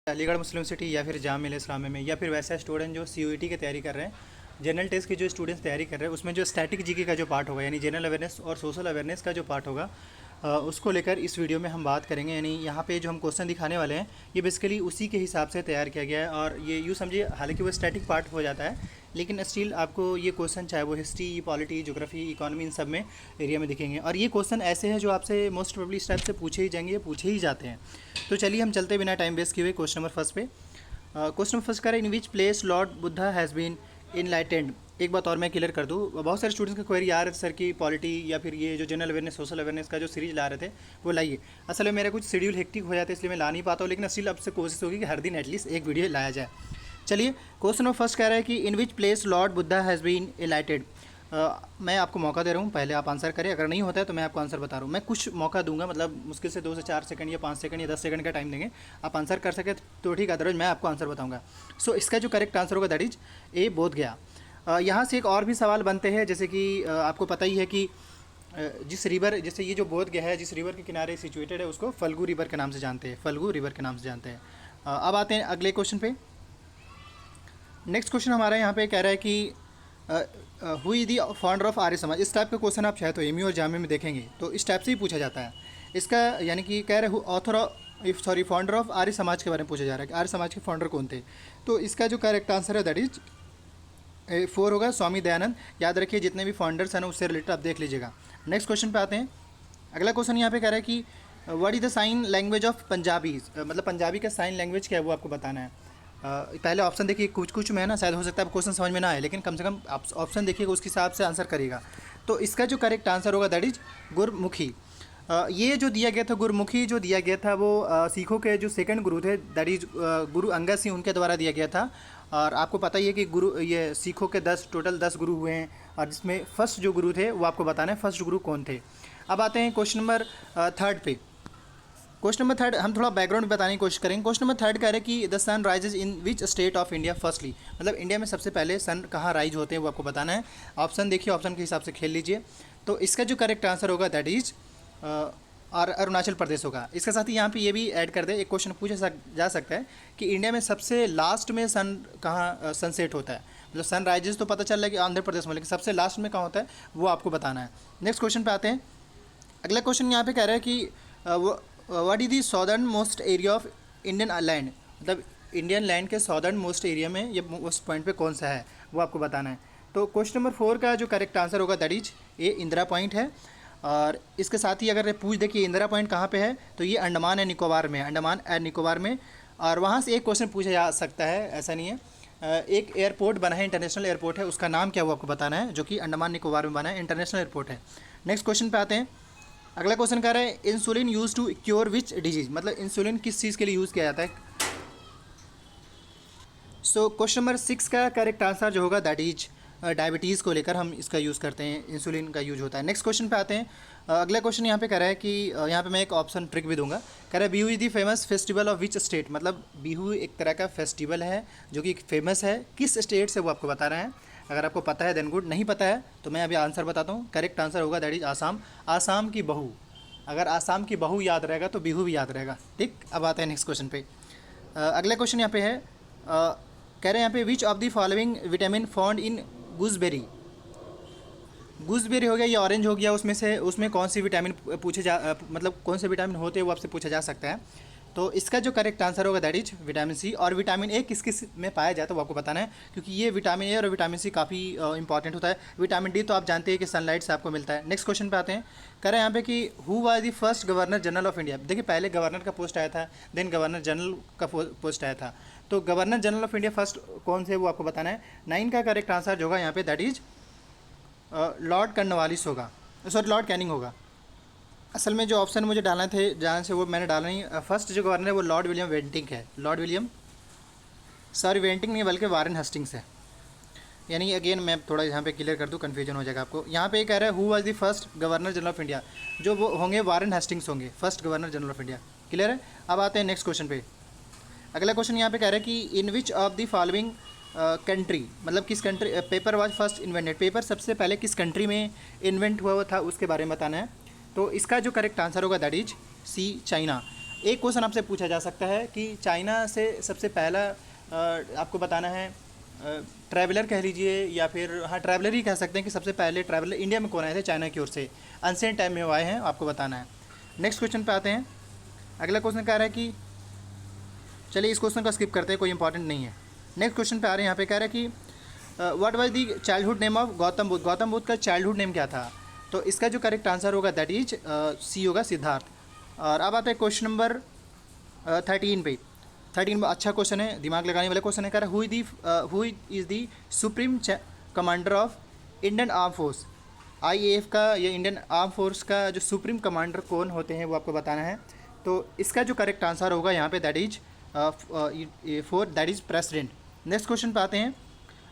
अलीगढ़ मुस्लिम city या फिर जामिया मिल्लिया इस्लामिया में, या फिर वैसा स्टूडेंट जो सीयूईटी की तैयारी कर रहे हैं, जनरल टेस्ट की जो स्टूडेंट्स तैयारी कर रहे हैं, उसमें जो स्टैटिक जीके का जो पार्ट होगा यानी जनरल अवेयरनेस और सोशल अवेयरनेस का जो पार्ट होगा, उसको लेकर इस वीडियो में हम बात करेंगे। यानी यहाँ पे जो हम क्वेश्चन दिखाने वाले हैं ये बेसिकली उसी के हिसाब से तैयार किया गया है। और ये यूँ समझिए, हालांकि वो स्टैटिक पार्ट हो जाता है, लेकिन स्टिल आपको ये क्वेश्चन चाहे वो हिस्ट्री, पॉलिटी, ज्योग्राफी, इकोनॉमी, इन सब में एरिया में दिखेंगे। और ये क्वेश्चन ऐसे हैं जो आपसे मोस्ट प्रोबेबली इस टाइप से पूछे ही जाएंगे, पूछे ही जाते हैं। तो चलिए हम चलते बिना टाइम वेस्ट किए हुए क्वेश्चन नंबर फर्स्ट पे। क्वेश्चन नंबर फर्स्ट करें, in which place lord Buddha has been enlightened. एक बात और मैं क्लियर कर दूँ, बहुत सारे स्टूडेंट्स का क्वेरी आ रहे थे सर की पॉलिटी या फिर ये जो जनरल अवेयरनेस, सोशल अवेयरनेस का जो सीरीज ला रहे थे वो लाइए। असल में मेरा कुछ शेड्यूल हेक्टिक हो जाता है इसलिए मैं ला नहीं पाता हूँ, लेकिन स्टिल अब से कोशिश होगी कि हर दिन एटलीस्ट एक वीडियो लाया जाए। चलिए, क्वेश्चन नंबर फर्स्ट कह रहा है कि in which place lord Buddha has been enlightened. मैं आपको मौका दे रहा हूँ, पहले आप आंसर करें। अगर नहीं होता है तो मैं आपको आंसर बता रहा हूँ। मैं कुछ मौका दूंगा, मतलब मुश्किल से 2 से 4 सेकंड या 5 सेकंड या 10 सेकंड का टाइम देंगे। आप आंसर कर सके तो ठीक है, अदरवाइज मैं आपको आंसर बताऊंगा। सो इसका जो करेक्ट आंसर होगा दैट इज ए, बोध गया। यहाँ से एक और भी सवाल बनते हैं, जैसे कि आपको पता ही है कि जिस रिवर, जैसे ये जो बोध गया है, जिस रिवर के किनारे सिचुएटेड है उसको फल्गु रिवर के नाम से जानते हैं, फल्गु रिवर के नाम से जानते हैं। अब आते हैं अगले क्वेश्चन पे। नेक्स्ट क्वेश्चन हमारा यहाँ पे कह रहा है कि who is the founder of Arya Samaj. इस टाइप का क्वेश्चन आप चाहे तो एमयू और जामिया में देखेंगे तो इस टाइप से ही पूछा जाता है। इसका यानी कि कह रहे हैं ऑथर फाउंडर ऑफ आर्य समाज के बारे में पूछा जा रहा है कि आर्य समाज के फाउंडर कौन थे। तो इसका जो करेक्ट आंसर है दैट इज 4 होगा, स्वामी दयानंद। याद रखिए, जितने भी फाउंडर्स हैं ना उससे रिलेटेड आप देख लीजिएगा। नेक्स्ट क्वेश्चन पे आते हैं। अगला क्वेश्चन यहाँ पे कह रहा है कि what is the sign language of Punjabis. मतलब पंजाबी का साइन लैंग्वेज क्या है वो आपको बताना है। पहले ऑप्शन देखिए, कुछ में है ना, शायद हो सकता है क्वेश्चन समझ में ना आए, लेकिन कम से कम आप ऑप्शन देखिएगा, उसके हिसाब से आंसर करिएगा। तो इसका जो करेक्ट आंसर होगा दैट इज गुरमुखी। ये जो दिया गया था, गुरमुखी जो दिया गया था वो सिखों के जो सेकंड गुरु थे दैट इज गुरु अंगद सिंह, उनके द्वारा दिया गया था। और आपको पता ही है कि ये सिखों के टोटल 10 गुरु हुए हैं, और जिसमें फर्स्ट जो गुरु थे वो आपको बताना है फर्स्ट गुरु कौन थे। अब आते हैं क्वेश्चन नंबर थर्ड पे। क्वेश्चन नंबर थर्ड हम थोड़ा बैकग्राउंड बताने की कोशिश करेंगे। क्वेश्चन नंबर थर्ड कह रहे हैं कि the sun rises in which state of India firstly. मतलब इंडिया में सबसे पहले सन कहाँ राइज होते हैं वो आपको बताना है। ऑप्शन देखिए, ऑप्शन के हिसाब से खेल लीजिए। तो इसका जो करेक्ट आंसर होगा दैट इज और अरुणाचल प्रदेश होगा। इसके साथ ही यहाँ पे ये भी ऐड कर दे, एक क्वेश्चन पूछा जा सकता है कि इंडिया में सबसे लास्ट में सन कहाँ सनसेट होता है। मतलब सन राइजेज तो पता चल रहा है कि आंध्र प्रदेश में, लेकिन सबसे लास्ट में कहाँ होता है वो आपको बताना है। नेक्स्ट क्वेश्चन पे आते हैं। अगला क्वेश्चन यहाँ पे कह रहा है कि what is the southern most area of Indian land. मतलब इंडियन लैंड के सॉदर्न मोस्ट एरिया में ये मोस्ट पॉइंट पे कौन सा है वो आपको बताना है। तो क्वेश्चन नंबर 4 का जो करेक्ट आंसर होगा that is a, Indira point है। और इसके साथ ही अगर पूछ दे कि इंदिरा पॉइंट कहाँ पे है तो ये अंडमान एंड निकोबार में, अंडमान एंड निकोबार में। और वहाँ से एक क्वेश्चन पूछा जा सकता है, ऐसा नहीं है। एक एयरपोर्ट बना है, इंटरनेशनल एयरपोर्ट है, उसका नाम क्या वो आपको बताना है, जो कि अंडमान निकोबार में बना है, इंटरनेशनल एयरपोर्ट है। नेक्स्ट क्वेश्चन पे आते हैं। अगला क्वेश्चन कह रहा है insulin use to cure which disease. मतलब इंसुलिन किस चीज़ के लिए यूज़ किया जाता है। सो क्वेश्चन नंबर 6 का करेक्ट आंसर जो होगा दैट इज डायबिटीज़ को लेकर हम इसका यूज़ करते हैं, इंसुलिन का यूज होता है। नेक्स्ट क्वेश्चन पे आते हैं। अगला क्वेश्चन यहाँ पे कह रहा है कि यहाँ पे मैं एक ऑप्शन ट्रिक भी दूंगा। कह रहा है Bihu is the famous festival of which state. मतलब बिहू एक तरह का फेस्टिवल है जो कि फेमस है, किस स्टेट से वो आपको बता रहे हैं। अगर आपको पता है देन गुड, नहीं पता है तो मैं अभी आंसर बताता हूँ। करेक्ट आंसर होगा दैट इज आसाम। आसाम की बहू, अगर आसाम की बहू याद रहेगा तो बिहू भी याद रहेगा। ठीक, अब आते हैं नेक्स्ट क्वेश्चन पे। अगला क्वेश्चन यहाँ पे है, कह रहे हैं यहाँ पे विच of the following vitamin found in gooseberry. Gooseberry हो गया या ऑरेंज हो गया, उसमें कौन सी विटामिन मतलब कौन से विटामिन होते हैं वो आपसे पूछा जा सकता है। तो इसका जो करेक्ट आंसर होगा दैट इज विटामिन सी। और विटामिन ए किस किस में पाया जाता है वो आपको बताना है, क्योंकि ये विटामिन ए और विटामिन सी काफ़ी इंपॉर्टेंट होता है। विटामिन डी तो आप जानते हैं कि सनलाइट से आपको मिलता है। नेक्स्ट क्वेश्चन पे आते हैं। कह रहे हैं यहाँ पे कि who was the first governor general of India. देखिए, पहले गवर्नर का पोस्ट आया था, देन गवर्नर जनरल का पोस्ट आया था। तो governor general of India first कौन से वो आपको बताना है। 9 का करेक्ट आंसर जो होगा यहाँ पे दैट इज लॉर्ड कर्नवालिस होगा, सॉरी लॉर्ड कैनिंग होगा। असल में जो ऑप्शन मुझे डालना थे जाने से वो मैंने डाला नहीं। फर्स्ट जो गवर्नर है वो लॉर्ड विलियम वेंटिंग है, लॉर्ड विलियम, सॉरी वेंटिंग नहीं बल्कि वारेन हेस्टिंग्स है। यानी अगेन मैं थोड़ा यहाँ पे क्लियर कर दूँ, कन्फ्यूजन हो जाएगा आपको। यहाँ पे कह रहा है who was the first governor general of India, जो वो होंगे वारेन हेस्टिंग्स होंगे first governor general of India. Clear है। अब आते हैं नेक्स्ट क्वेश्चन पे। अगला क्वेश्चन यहाँ पे कह रहा है कि in which of the following country, मतलब किस country paper was first invented. Paper सबसे पहले किस कंट्री में इन्वेंट हुआ था उसके बारे में बताना है। तो इसका जो करेक्ट आंसर होगा दैट इज सी, चाइना। एक क्वेश्चन आपसे पूछा जा सकता है कि चाइना से सबसे पहला आपको बताना है ट्रैवलर कह लीजिए या फिर हाँ ट्रैवलर ही कह सकते हैं कि सबसे पहले ट्रैवलर इंडिया में कौन आए थे चाइना की ओर से, अनसेंट टाइम में वो आए हैं, आपको बताना है। नेक्स्ट क्वेश्चन पे आते हैं। अगला क्वेश्चन कह रहा है कि चलिए इस क्वेश्चन को स्किप करते हैं, कोई इंपॉर्टेंट नहीं है। नेक्स्ट क्वेश्चन पे आ रहे हैं, यहाँ पे कह रहा है कि what was the childhood name of Gautam Buddha, Gautam Buddha का चाइल्डहुड नेम क्या था? तो इसका जो करेक्ट आंसर होगा दैट इज सी होगा, सिद्धार्थ। और अब आता है क्वेश्चन नंबर 13 पे। 13 अच्छा क्वेश्चन है, दिमाग लगाने वाला क्वेश्चन है। कह रहा है who is the supreme commander of Indian arm force, IAF का या इंडियन आर्म फोर्स का जो सुप्रीम कमांडर कौन होते हैं वो आपको बताना है। तो इसका जो करेक्ट आंसर होगा यहाँ पे that is that is president. Next question पे आते हैं।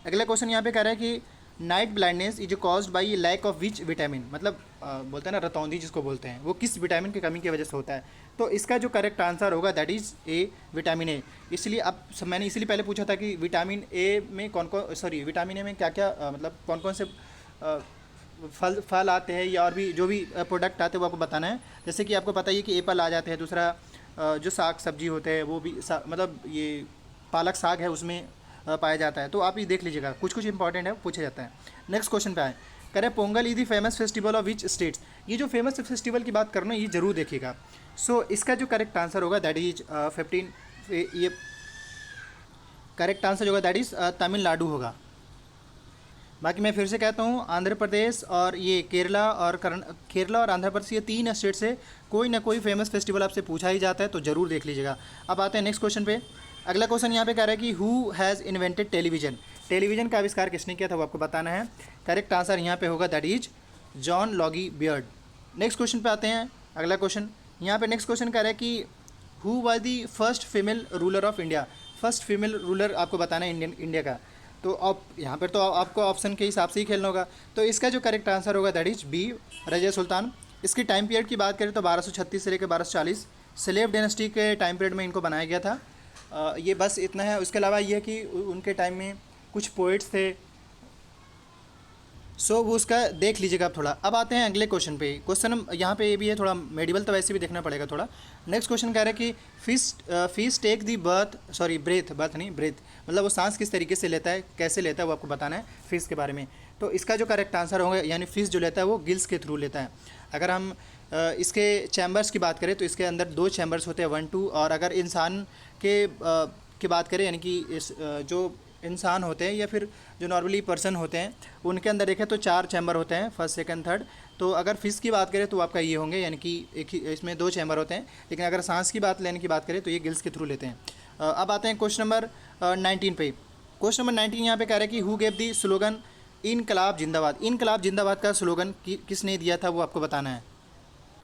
अगला क्वेश्चन यहाँ पे कह रहा है कि night blindness is caused by lack of which vitamin, मतलब बोलते हैं ना रतौंधी जिसको बोलते हैं, वो किस विटामिन की कमी की वजह से होता है? तो इसका जो करेक्ट आंसर होगा that is a, vitamin A. इसलिए अब मैंने इसीलिए पहले पूछा था कि विटामिन ए में विटामिन ए में क्या क्या मतलब कौन कौन से फल आते हैं या और भी जो भी प्रोडक्ट आते हैं वो आपको बताना है। जैसे कि आपको पता ही है कि एप्पल आ जाते हैं, दूसरा जो साग सब्जी होते हैं वो भी मतलब ये पालक साग है उसमें पाया जाता है। तो आप ये देख लीजिएगा, कुछ कुछ इंपॉर्टेंट है पूछा जाता है। नेक्स्ट क्वेश्चन पे आए, कह रहे Pongal is the famous festival of which states. ये जो फेमस फेस्टिवल की बात करना ये जरूर देखिएगा। सो इसका जो करेक्ट आंसर होगा दैट इज 15, ये करेक्ट आंसर होगा दैट इज तमिलनाडु होगा। बाकी मैं फिर से कहता हूँ आंध्र प्रदेश और ये केरला और आंध्र प्रदेश, ये 3 स्टेट से कोई ना कोई फेमस फेस्टिवल आपसे पूछा ही जाता है, तो ज़रूर देख लीजिएगा। अब आते हैं नेक्स्ट क्वेश्चन पे। अगला क्वेश्चन यहाँ पे कह रहा है कि who has invented television, television का आविष्कार किसने किया था वो आपको बताना है। करेक्ट आंसर यहाँ पे होगा that is John Loggy beard. Next question पे आते हैं। अगला क्वेश्चन यहाँ पे नेक्स्ट क्वेश्चन कह रहा है कि who was the first female ruler of India, first female ruler आपको बताना है इंडिया का। तो अब यहाँ पर तो आपको ऑप्शन के हिसाब से ही खेलना होगा। तो इसका जो करेक्ट आंसर होगा that is B, Razia Sultan. इसकी टाइम पीरियड की बात करें तो 1236 से लेकर 1240 स्लेव डायनेस्टी के टाइम पीरियड में इनको बनाया गया था। ये बस इतना है। उसके अलावा ये है कि उनके टाइम में कुछ पोइट्स थे, सो वो उसका देख लीजिएगा आप थोड़ा। अब आते हैं अगले क्वेश्चन पे। क्वेश्चन यहाँ पे ये भी है थोड़ा मेडिवल, तो वैसे भी देखना पड़ेगा थोड़ा। नेक्स्ट क्वेश्चन कह रहा है कि फिश टेक दी ब्रेथ मतलब वो सांस किस तरीके से लेता है, कैसे लेता है वो आपको बताना है फिश के बारे में। तो इसका जो करेक्ट आंसर होगा यानी फिश जो लेता है वो गिल्स के थ्रू लेता है। अगर हम इसके चैम्बर्स की बात करें तो इसके अंदर 2 चैम्बर्स होते हैं 1, 2। और अगर इंसान की बात करें यानी कि जो इंसान होते हैं या फिर जो नॉर्मली पर्सन होते हैं उनके अंदर देखें तो 4 चैम्बर होते हैं, फर्स्ट सेकंड थर्ड। तो अगर फिश की बात करें तो आपका ये होंगे यानी कि एक ही इसमें 2 चैम्बर होते हैं। लेकिन अगर सांस की बात लेने की बात करें तो ये गिल्स के थ्रू लेते हैं। अब आते हैं क्वेश्चन नंबर 19 पे। क्वेश्चन नंबर 19 यहाँ पे कह रहा है कि हु गेव दी स्लोगन इनकलाब जिंदाबाद। इनकलाब जिंदाबाद का स्लोगन किसने दिया था वो आपको बताना है।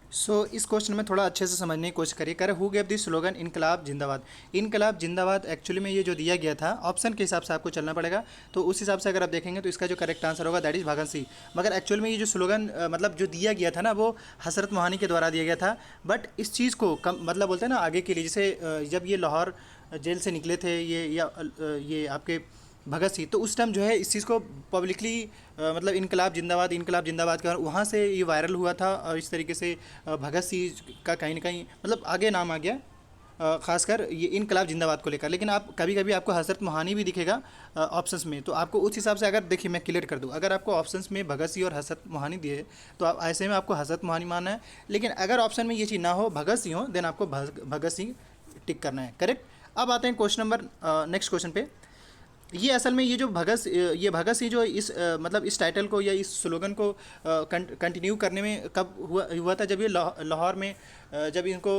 सो इस क्वेश्चन में थोड़ा अच्छे से समझने की कोशिश करिए। कर हु गेव दी स्लोगन इनकलाब जिंदाबाद। इनकलाब जिंदाबाद एक्चुअली में ये जो दिया गया था ऑप्शन के हिसाब से आपको चलना पड़ेगा। तो उस हिसाब से अगर आप देखेंगे तो इसका जो करेक्ट आंसर होगा दैट इज भगत सिंह। मगर एक्चुअल में ये जो स्लोगन मतलब जो दिया गया था ना वो हसरत मोहानी के द्वारा दिया गया था। बट इस चीज़ को मतलब बोलते हैं ना आगे के लिए, जैसे जब ये लाहौर जेल से निकले थे ये आपके भगत सिंह, तो उस टाइम जो है इस चीज़ को पब्लिकली मतलब इनकलाब जिंदाबाद का वहाँ से ये वायरल हुआ था। और इस तरीके से भगत सिंह का कहीं ना कहीं मतलब आगे नाम आ गया खासकर ये इनकलाब जिंदाबाद को लेकर। लेकिन आप कभी कभी आपको हजरत मोहानी भी दिखेगा ऑप्शंस में, तो आपको उस हिसाब से अगर देखिए मैं क्लियर कर दूं, अगर आपको ऑप्शंस में भगत सिंह और हजरत मोहानी दिए तो आप ऐसे में आपको हजरत मोहानी मानना है। लेकिन अगर ऑप्शन में ये चीज़ ना हो भगत सिंह हो देन आपको भगत सिंह टिक करना है। करेक्ट। अब आते हैं क्वेश्चन नंबर नेक्स्ट क्वेश्चन पे। ये असल में ये भगत सिंह जो इस मतलब इस टाइटल को या इस स्लोगन को कंटिन्यू करने में कब हुआ था, जब ये लाहौर में जब इनको।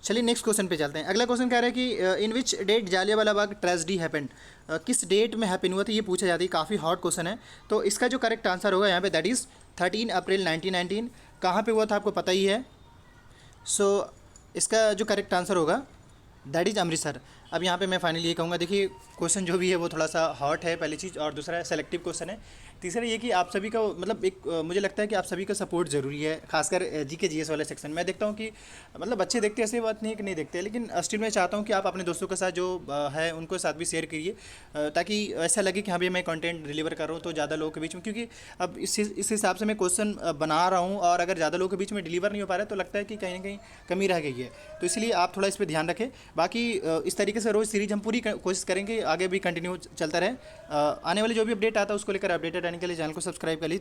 चलिए नेक्स्ट क्वेश्चन पे चलते हैं। अगला क्वेश्चन कह रहा है कि in which date Jallianwala Bagh tragedy happened, किस डेट में हैपन हुआ था ये पूछा जाता है। काफ़ी हॉट क्वेश्चन है। तो इसका जो करेक्ट आंसर होगा यहाँ पे दैट इज़ 13 अप्रैल 1919। कहाँ पे हुआ था आपको पता ही है। सो इसका जो करेक्ट आंसर होगा दैट इज़ अमृतसर। अब यहाँ पे मैं फाइनली ये कहूँगा, देखिए क्वेश्चन जो भी है वो थोड़ा सा हॉट है पहली चीज़, और दूसरा सेलेक्टिव क्वेश्चन है। तीसरा ये कि आप सभी का मतलब एक मुझे लगता है कि आप सभी का सपोर्ट ज़रूरी है, खासकर जीके जीएस वाले सेक्शन में देखता हूँ कि मतलब बच्चे देखते हैं, ऐसी बात नहीं है कि नहीं देखते, लेकिन स्टिल मैं चाहता हूँ कि आप अपने दोस्तों के साथ जो है उनको साथ भी शेयर करिए, ताकि ऐसा लगे कि हाँ भैया मैं कंटेंट डिलीवर कर रहा हूँ तो ज़्यादा लोगों के बीच में, क्योंकि अब इस हिसाब से मैं क्वेश्चन बना रहा हूँ और अगर ज़्यादा लोगों के बीच में डिलीवर नहीं हो पा रहा है तो लगता है कि कहीं ना कहीं कमी रह गई है। तो इसलिए आप थोड़ा इस पर ध्यान रखें। बाकी इस तरीके से रोज़ सीरीज हम पूरी कोशिश करेंगे आगे भी कंटिन्यू चलता रहे। आने वाले जो भी अपडेट आता है उसको लेकर अपडेटेड रहने के लिए चैनल को सब्सक्राइब कर लीजिए।